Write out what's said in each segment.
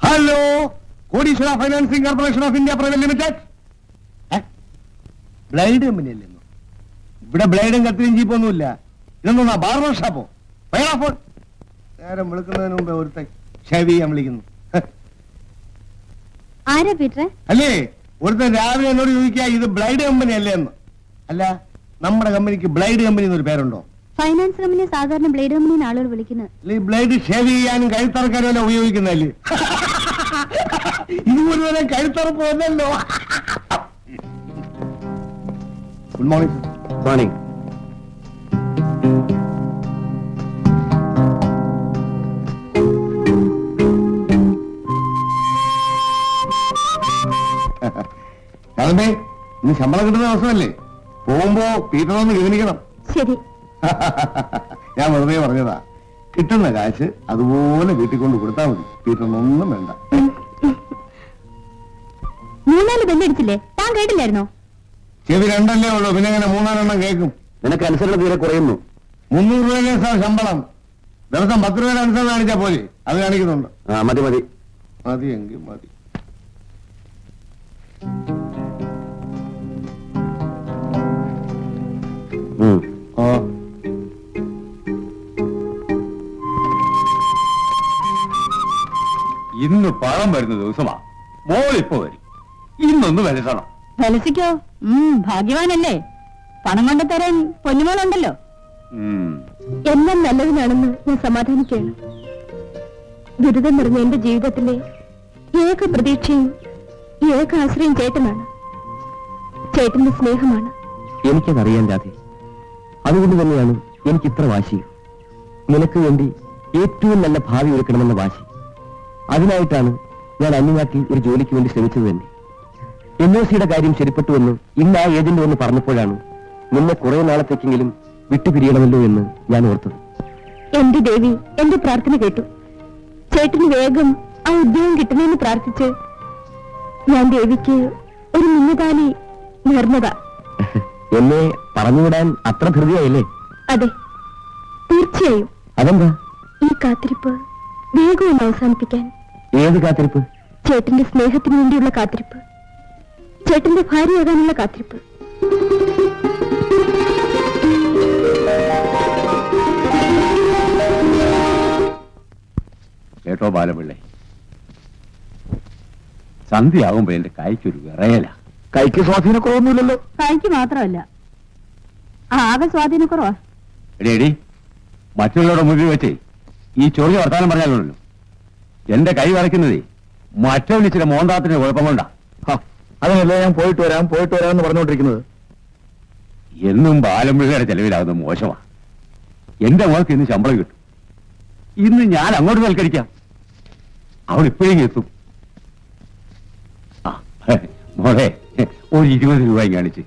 Hello, Kodeeswara financing corporation of India private limited. Blade company അല്ലേ? ഇവിടെ ബ്ലൈഡും കത്തിയും ജീപ്പൊന്നുമില്ല. ഇതൊന്നാ ബാർബർ ഷാപ്പോ? ഫോൺ നേരം വിളിക്കുന്നതിന് മുമ്പേ ഒരുത്തൻ ഷേവ് ചെയ്യാൻ വിളിക്കുന്നു. അല്ലേ, ഒരുത്തൻ രാവിലെ എന്നോട് ചോദിക്കുക ഇത് ബ്ലൈഡ് കമ്പനി അല്ലേ എന്ന്. അല്ല, നമ്മുടെ കമ്പനിക്ക് ബ്ലൈഡ് കമ്പനി എന്നൊരു പേരുണ്ടോ? ഫൈനാൻസ് കമ്പനി സാധാരണ ബ്ലേഡ് കമ്പനി ആളുകൾ വിളിക്കുന്നത്. ബ്ലേഡ് ഷേവ് ചെയ്യാനും കഴുത്തറക്കാനും അല്ല ഉപയോഗിക്കുന്നല്ലേ? ഇതുപോലെ കഴുത്തറപ്പ് വന്നല്ലോ. Good morning. മോർണിംഗ്. അതേ, ഇന്ന് ശമ്പളം കിട്ടുന്ന ദിവസമല്ലേ? പോകുമ്പോ പീറ്ററൊന്ന് ഗവനിക്കണം. ശരി. ഞാൻ വെറുതെ പറഞ്ഞതാ. കിട്ടുന്ന കാശ് അതുപോലെ വീട്ടിൽ കൊണ്ട് കൊടുത്താൽ മതി. പീറ്ററിനൊന്നും വേണ്ട. 3-4 ബെല്ലടിച്ചില്ലേ? താൻ കേട്ടില്ലായിരുന്നോ? ചെവി 2 ഉള്ളൂ, പിന്നെ എങ്ങനെ 3-4 കേൾക്കും? നിനക്ക് അനുസരണം തീരെ കുറയുന്നു. 300 രൂപയിലെ ശമ്പളം, ദിവസം 10 രൂപയുടെ അനുസരണം കാണിച്ചാ പോലെ. അത് കാണിക്കുന്നുണ്ട്. മതി മതി മതിയെങ്കിൽ മതി. ഇന്ന് പഴം വരുന്ന ദിവസമാ. മോളിപ്പോ വരും. ഇന്നൊന്ന് വിലസണം. വിലസിക്കോ? ഭാഗ്യവാനല്ലേ, പണം കൊണ്ട് തരാൻ പൊന്നുമോളുണ്ടല്ലോ. എല്ലാം നല്ലതിനാണെന്ന് ഞാൻ സമാധാനിക്കുകയാണ്. ദുരിതം നിറഞ്ഞ എന്റെ ജീവിതത്തിലെ ഏക പ്രതീക്ഷയും ഏക ആശ്രയം ചേട്ടനാണ്. ചേട്ടന്റെ സ്നേഹമാണ്. എനിക്കതറിയാൻ രാധേ. അതുകൊണ്ട് തന്നെയാണ് എനിക്ക് ഇത്ര വാശി. നിനക്ക് വേണ്ടി ഏറ്റവും നല്ല ഭാവി ഒരുക്കണമെന്ന വാശി. അതിനായിട്ടാണ് ഞാൻ അന്യനാട്ടിൽ ഒരു ജോലിക്ക് വേണ്ടി ശ്രമിച്ചത് തന്നെ. NOC-യുടെ കാര്യം ശരിപ്പെട്ടുവെന്ന് ഇന്ന് ആ ഏജന്റ് വന്ന് പറഞ്ഞപ്പോഴാണ് നിന്നെ കുറെ നാളത്തേക്കെങ്കിലും വിട്ടുപിരിയണമല്ലോ എന്ന് ഞാൻ ഓർത്തത്. എന്റെ ദേവി എന്റെ പ്രാർത്ഥന കേട്ടു. ചേട്ടന് വേഗം ആ ഉദ്യോഗം കിട്ടണമെന്ന് പ്രാർത്ഥിച്ച് ഞാൻ ദേവിക്ക് ഒരു മുന്നുകാലി നേർന്നതാ. എന്നെ പറഞ്ഞുവിടാൻ അത്ര ധൃതിയായില്ലേ? അതെ, തീർച്ചയായും. അതെന്താ? ഈ കാത്തിരിപ്പ് വേഗം ഒന്ന് അവസാനിപ്പിക്കാൻ. ഏത് കാത്തിരിപ്പ്? ചേട്ടന്റെ സ്നേഹത്തിന് വേണ്ടിയുള്ള കാത്തിരിപ്പ്, ചേട്ടന്റെ ഭാര്യയാകാനുള്ള കാത്തിരിപ്പ്. കേട്ടോ ബാലപിള്ളേ, സന്ധ്യയാകുമ്പോ എന്റെ കൈക്കൊരു വിറയല. കൈക്ക് സ്വാധീനക്കുറവൊന്നുമില്ലല്ലോ? കൈക്ക് മാത്രമല്ല, ആകെ സ്വാധീനക്കുറവാ. എടി, മറ്റുള്ളവരുടെ മുന്നിൽ വെച്ചേ ഈ ചൊറിയ വർത്താനം പറഞ്ഞാലുണ്ടല്ലോ, എന്റെ കൈ വരയ്ക്കുന്നതേ മറ്റവന് ഇച്ചിരി മോന്താത്തിന് കുഴപ്പം കൊണ്ടാ. അതിനല്ലേ ഞാൻ പോയിട്ട് വരാം എന്ന് പറഞ്ഞുകൊണ്ടിരിക്കുന്നത്. എന്നും ബാലമ്പിള്ളയുടെ ചെലവിലാകുന്ന മോശമാ. എന്റെ മോൾക്ക് ഇന്ന് ശമ്പളം കിട്ടും. ഇന്ന് ഞാൻ അങ്ങോട്ട് സൽക്കരിക്കാം. അവൾ ഇപ്പോഴേക്കും എത്തും. മോളെ, ഒരു 20 രൂപയും കാണിച്ച്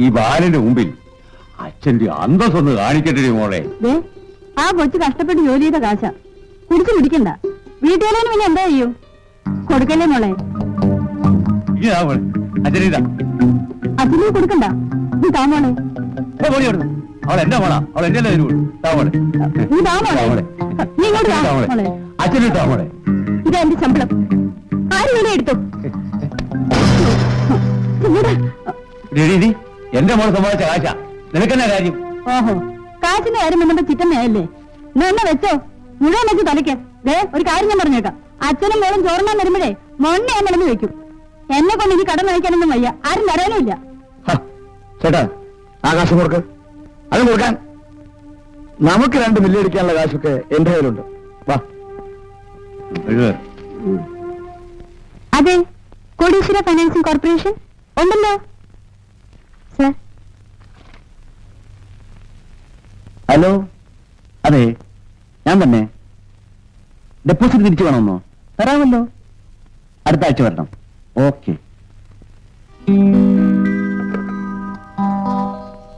ഈ ബാലന്റെ മുമ്പിൽ അച്ഛന്റെ അന്തസ്സൊന്ന് കാണിക്കട്ടെ മോളെ. ആ കൊച്ചു കഷ്ടപ്പെട്ട് ജോലി ചെയ്ത കാശ കുടിച്ചു കുടിക്കണ്ട. വീട്ടുകാരന് പിന്നെ എന്താ ചെയ്യും? കൊടുക്കല്ലേ മോളെ? ഇതാ മോളെ, അച്ഛനിതാ. അച്ഛനും കൊടുക്കണ്ട, നീ താ മോളെ. അവൾ എന്റെ മോളാ, അവൾ എന്റെ താമോളെ. നീ താ മോളെ, നീ ഇങ്ങോട്ട് താ മോളെ. അച്ഛന് താമോളെ. ഇതാ എന്റെ ശമ്പളം, ആരും വേണേ എടുത്തു. എന്റെ മോളെ സമ്പാദിച്ച കാശ, നിനക്കെന്നാ കാര്യം? ഓഹോ, കാശിന്റെ കാര്യം വന്നപ്പോ ചിറ്റമ്മയല്ലേ? എന്നാ വെച്ചോ, മുഴുവൻ വെച്ച് തലയ്ക്ക്. ഒരു കാര്യം ഞാൻ പറഞ്ഞേക്കാം, അച്ഛനും മോളും ചോറിനാൻ വരുമ്പോഴേ മൊണ്ണ ഞാൻ നിലന്ന് വെക്കും. എന്നെ കൊണ്ട് ഇനി കടം വാങ്ങിക്കാനൊന്നും വയ്യ, ആരും തരാനുമില്ല. ചേട്ടാ, ആ കാശ് കൊടുക്ക്. അത് കൊടുക്കാൻ നമുക്ക് 2 മില്ല് അടിക്കാനുള്ള കാശൊക്കെ എന്റെ കയ്യിലുണ്ട്. വാ. അതെ, കോടീശ്വര ഫൈനാൻസിംഗ് കോർപ്പറേഷൻ ഉണ്ടല്ലോ സർ. ഹലോ, അതെ ഞാൻ തന്നെ. ഡെപ്പോസിറ്റ് തിരിച്ചു വേണമെന്നോ? തരാമല്ലോ, അടുത്ത ആഴ്ച വരണം. ഓക്കെ.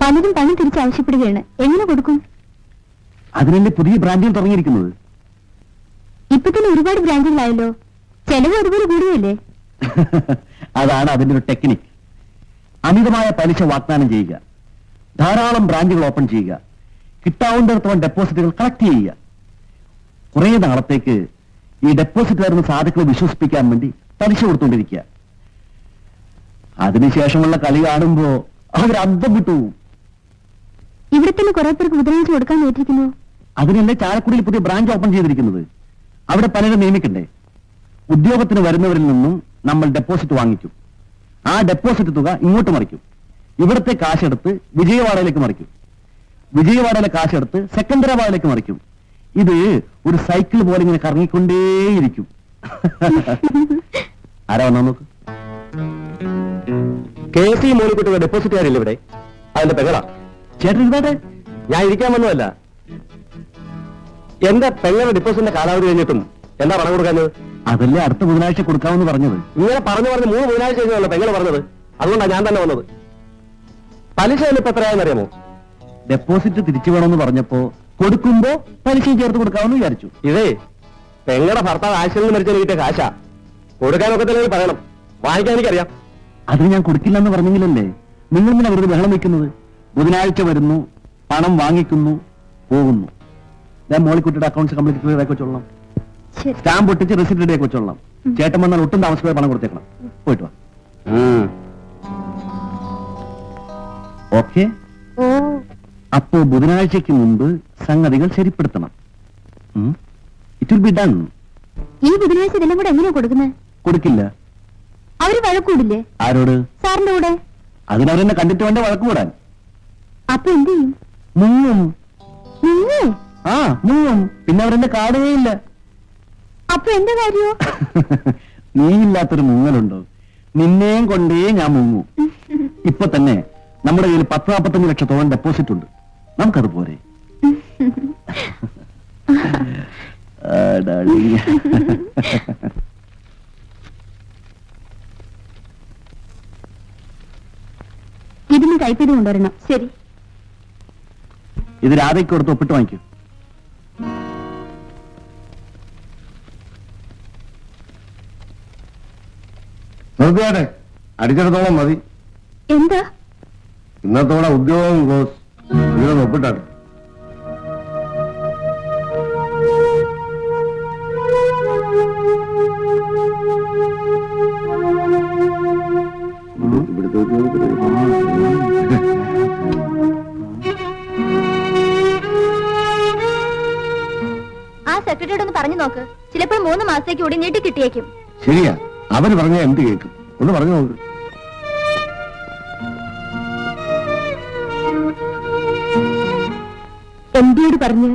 പലരും പണം തിരിച്ച് ആവശ്യപ്പെടുകയാണ്, എങ്ങനെ കൊടുക്കും? അതിനല്ലേ പുതിയ ബ്രാഞ്ചുകൾ തുടങ്ങിയിരിക്കുന്നത്. ഇപ്പൊ തന്നെ ഒരുപാട് ബ്രാഞ്ചുകളായല്ലോ, ചെലവ് അതുപോലെ കൂടുകയല്ലേ? അതാണ് അതിന്റെ ഒരു ടെക്നിക്. അമിതമായ പലിശ വാഗ്ദാനം ചെയ്യുക, ധാരാളം ബ്രാഞ്ചുകൾ ഓപ്പൺ ചെയ്യുക, കിട്ടാവുന്നിടത്തോളം ഡെപ്പോസിറ്റുകൾ കളക്ട് ചെയ്യുക. കുറെ നാളത്തേക്ക് ഈ ഡെപ്പോസിറ്റ് വരുന്ന സാധുക്കളെ വിശ്വസിപ്പിക്കാൻ വേണ്ടി പലിശ കൊടുത്തുകൊണ്ടിരിക്കുക. അതിനുശേഷമുള്ള കളി കാണുമ്പോ അവർ അന്തം വിട്ടു. ഇവിടെ തന്നെ കുറെ പേർക്ക് ബുധനാഴ്ച കൊടുക്കാൻ നേരിട്ടിരിക്കുന്നു. അതിനല്ലേ ചാലക്കുടിയിൽ പുതിയ ബ്രാഞ്ച് ഓപ്പൺ ചെയ്തിരിക്കുന്നത്. അവിടെ പലരും നിയമിക്കണ്ടേ. ഉദ്യോഗത്തിന് വരുന്നവരിൽ നിന്നും നമ്മൾ ഡെപ്പോസിറ്റ് വാങ്ങിക്കും. ആ ഡെപ്പോസിറ്റ് തുക ഇങ്ങോട്ട് മറിക്കും. ഇവിടുത്തെ കാശെടുത്ത് വിജയവാഡയിലേക്ക് മറിക്കും. വിജയവാഡയിലെ കാശെടുത്ത് സെക്കന്ദരാബാദിലേക്ക് മറിക്കും. ഇത് ഒരു സൈക്കിൾ പോലെ ഇങ്ങനെ കറങ്ങിക്കൊണ്ടേയിരിക്കും. ആരാ വന്നാ നോക്ക്. KC മോളിക്കുട്ടിയുടെ ഡെപ്പോസിറ്റുകാരില്ല ഇവിടെ. അതിന്റെ പെങ്ങളാ. ചേട്ടൻ ഇരുന്നാട്ടെ, ഞാൻ ഇരിക്കാൻ വന്നതല്ല. എന്റെ പെങ്ങളുടെ ഡെപ്പോസിറ്റിന്റെ കാലാവധി കഴിഞ്ഞിട്ടും എന്താ പണം കൊടുക്കാഞ്ഞത്? അതല്ലേ അടുത്ത ബുധനാഴ്ച കൊടുക്കാമെന്ന് പറഞ്ഞത്. ഇങ്ങനെ പറഞ്ഞു 3 ബുധനാഴ്ച കഴിഞ്ഞല്ലോ പെങ്ങള് പറഞ്ഞത്. അതുകൊണ്ടാണ് ഞാൻ തന്നെ വന്നത്. പലിശ ഇപ്പൊ എത്രയാണെന്നറിയാമോ? ഡെപ്പോസിറ്റ് തിരിച്ചു വേണമെന്ന് പറഞ്ഞപ്പോ കൊടുക്കുമ്പോ പലിശയും ചേർത്ത് കൊടുക്കാമെന്ന് വിചാരിച്ചു. ഇതേ പെങ്ങളുടെ ഭർത്താവ് ആശയിൽ നിന്ന് മരിച്ചു കിട്ടിയ കാശാ. കൊടുക്കാനൊക്കെ തന്നെ പറയണം. വാങ്ങിക്കാൻ എനിക്കറിയാം. അത് ഞാൻ കൊടുക്കില്ലെന്ന് പറഞ്ഞെങ്കിലല്ലേ നിങ്ങൾ ഇങ്ങനെ വെറുതെ ബഹളം വെക്കുന്നത്. ബുധനാഴ്ച വരുന്നു, പണം വാങ്ങിക്കുന്നു, പോകുന്നു. ഞാൻ മോളിക്കുട്ടിയുടെ അക്കൗണ്ട്സ് കംപ്ലീറ്റ് ക്ലിയർ ആക്കി വെച്ചോളാം. സ്റ്റാമ്പ് ഒട്ടിച്ച് റെസിപ്റ്റ് റെഡി ആക്കി വെച്ചോളാം. ചേട്ടൻ വന്നാൽ ഒട്ടും താമസിക്കാതെ പണം കൊടുത്തേക്കണം. പോയിട്ട് വാ. ഓക്കെ. അപ്പോ ബുധനാഴ്ചക്ക് മുമ്പ് സംഗതികൾ ശരിപ്പെടുത്തണം. It will be done. ഈ ബുധനാഴ്ച ഇതെല്ലാം കൂടെ എങ്ങനെയാ കൊടുക്കുന്നത്? കൊടുക്കില്ല. അവര് വഴക്കൂടില്ലേ? ആരോട്? സാറിന്റെ കൂടെ. അതിനവരെന്നെ കണ്ടിട്ട് വേണ്ട വഴക്ക് കൂടാൻ. അപ്പൊ എന്ത് ചെയ്യും? മുങ്ങും. മുങ്ങും. പിന്നെ അവരെന്നെ കാണുകയില്ല. അപ്പൊ എന്താ കാര്യോ? നീയില്ലാത്തൊരു മുങ്ങലുണ്ടോ? നിന്നെയും കൊണ്ടേ ഞാൻ മുങ്ങും. ഇപ്പൊ തന്നെ നമ്മുടെ കയ്യിൽ 10-45 ലക്ഷത്തോളം ഡെപ്പോസിറ്റ് ഉണ്ട്. നമുക്കത് പോരെ? ഇതിന് കൈപ്പേര് കൊണ്ടുവരണം. ശരി. ഇത് രാധയ്ക്ക് കൊടുത്ത് ഒപ്പിട്ട് വാങ്ങിക്കൂ. നിർത്തിയാട്ടെ, അടിച്ചിടത്തോളം മതി. എന്താ? ഇന്നത്തോടെ ഉദ്യോഗം ക്ലോസ്. ഇതൊന്ന് ഒപ്പിട്ടാട്ടെ. ആ സെക്രട്ടറിയോട് ഒന്ന് പറഞ്ഞു നോക്ക്. ചിലപ്പോൾ 3 മാസത്തേക്ക് കൂടി നീട്ടി കിട്ടിയേക്കും. ശരിയാ, അവര് പറഞ്ഞ എന്ത് കേൾക്കും. ഒന്ന് പറഞ്ഞു നോക്ക്. എംഡിയോട് പറഞ്ഞ്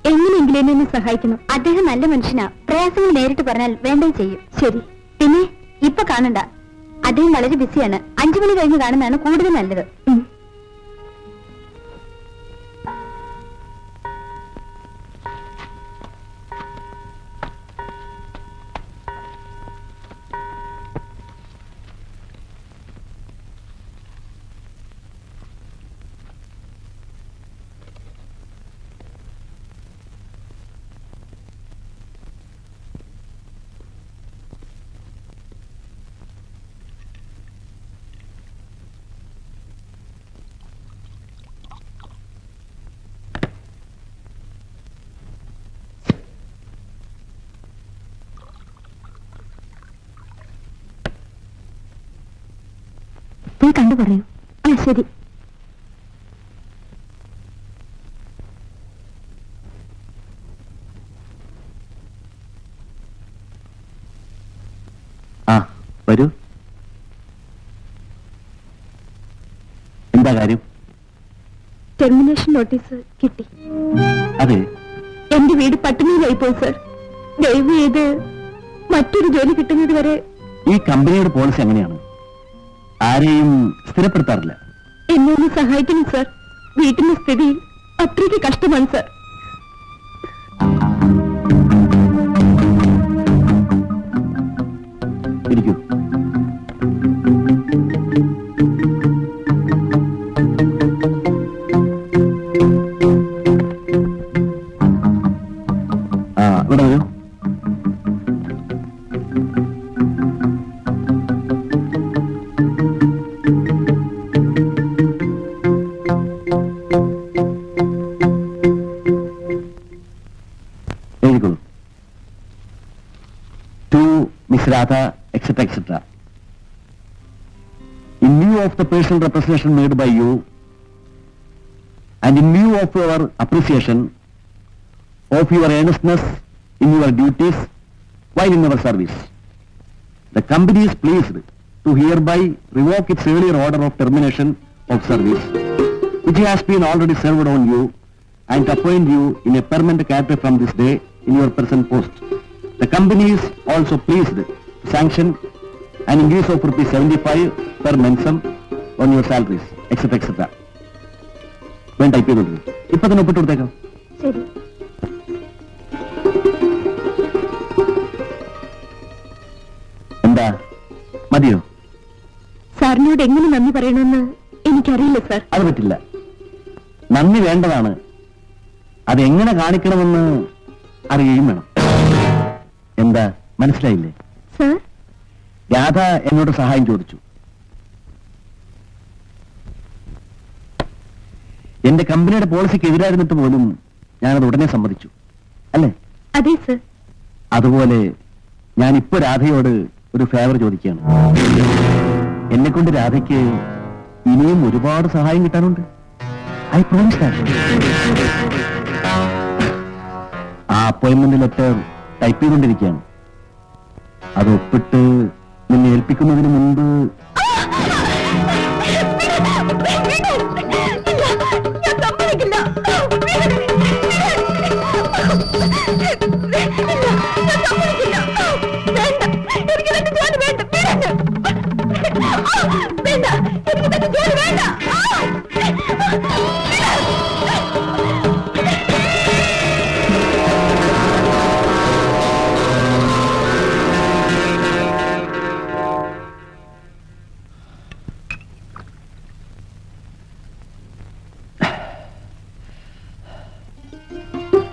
എങ്ങനെയെങ്കിലും എന്നെ സഹായിക്കണം. അദ്ദേഹം നല്ല മനുഷ്യനാ. പ്രയാസങ്ങൾ നേരിട്ട് പറഞ്ഞാൽ വേണ്ടത് ചെയ്യും. ശരി. പിന്നെ ഇപ്പൊ കാണണ്ട, അദ്ദേഹം വളരെ ബിസിയാണ്. 5 മണി കഴിഞ്ഞ് കാണുന്നതാണ് കൂടുതൽ നല്ലത്. പോയി കണ്ടു പറയൂ. ശരി. വരൂ. എന്താ കാര്യം? ടെർമിനേഷൻ നോട്ടീസ് കിട്ടി. അതെ. എന്റെ വീട് പട്ടിണിയിലായി പോയി സർ. ദയവ് ചെയ്ത് മറ്റൊരു ജോലി കിട്ടുന്നത് വരെ. ഈ കമ്പനിയുടെ പോളിസി എങ്ങനെയാണ്? ആരെയും സ്ഥിരപ്പെടുത്താറില്ല. എന്നെ ഒന്ന് സഹായിക്കണം സർ. വീട്ടിലെ സ്ഥിതി അത്രയ്ക്ക് കഷ്ടമാണ് സർ. ഇരിക്കൂ. ഇവിടെ വരൂ. Miss Radha, etc., etc. In view of the personal representation made by you, and in view of our appreciation of your earnestness in your duties while in our service, the company is pleased to hereby revoke its earlier order of termination of service, which has been already served on you, and appoint you in a permanent character from this day in your present post. The company is also pleased to sanction an increase of ₹75 per mensum on your salaries, etc., etc. വേണ്ട type ചെയ്തോണ്ട് ഇപ്പൊ തന്നെ ഒപ്പിട്ട് കൊടുത്തേക്കാം. ശരി. എന്താ മതിയോ? സാറിനോട് എങ്ങനെ നന്ദി പറയണമെന്ന് എനിക്കറിയില്ല സാർ. അത് പറ്റില്ല. നന്ദി വേണ്ടതാണ്. അതെങ്ങനെ കാണിക്കണമെന്ന് അറിയുകയും വേണം. എന്താ മനസ്സിലായില്ലേ? സാർ, രാധ എന്നോട് സഹായം ചോദിച്ചു. എന്റെ കമ്പനിയുടെ പോളിസിക്ക് എതിരായിരുന്നിട്ട് പോലും ഞാനത് ഉടനെ സമ്മതിച്ചു, അല്ലേ? അതെ സർ. അതുപോലെ ഞാൻ ഇപ്പൊ രാധയോട് ഒരു ഫേവർ ചോദിക്കുകയാണ്. എന്നെ കൊണ്ട് രാധയ്ക്ക് ഇനിയും ഒരുപാട് സഹായം കിട്ടാനുണ്ട്. I promise that. ആ അപ്പോയിന്റ്മെന്റ് ലെറ്റർ ടൈപ്പ് ചെയ്തുകൊണ്ടിരിക്കുകയാണ്. അത് ഒപ്പിട്ട് നിന്നെ ഏൽപ്പിക്കുന്നതിന് മുൻപ്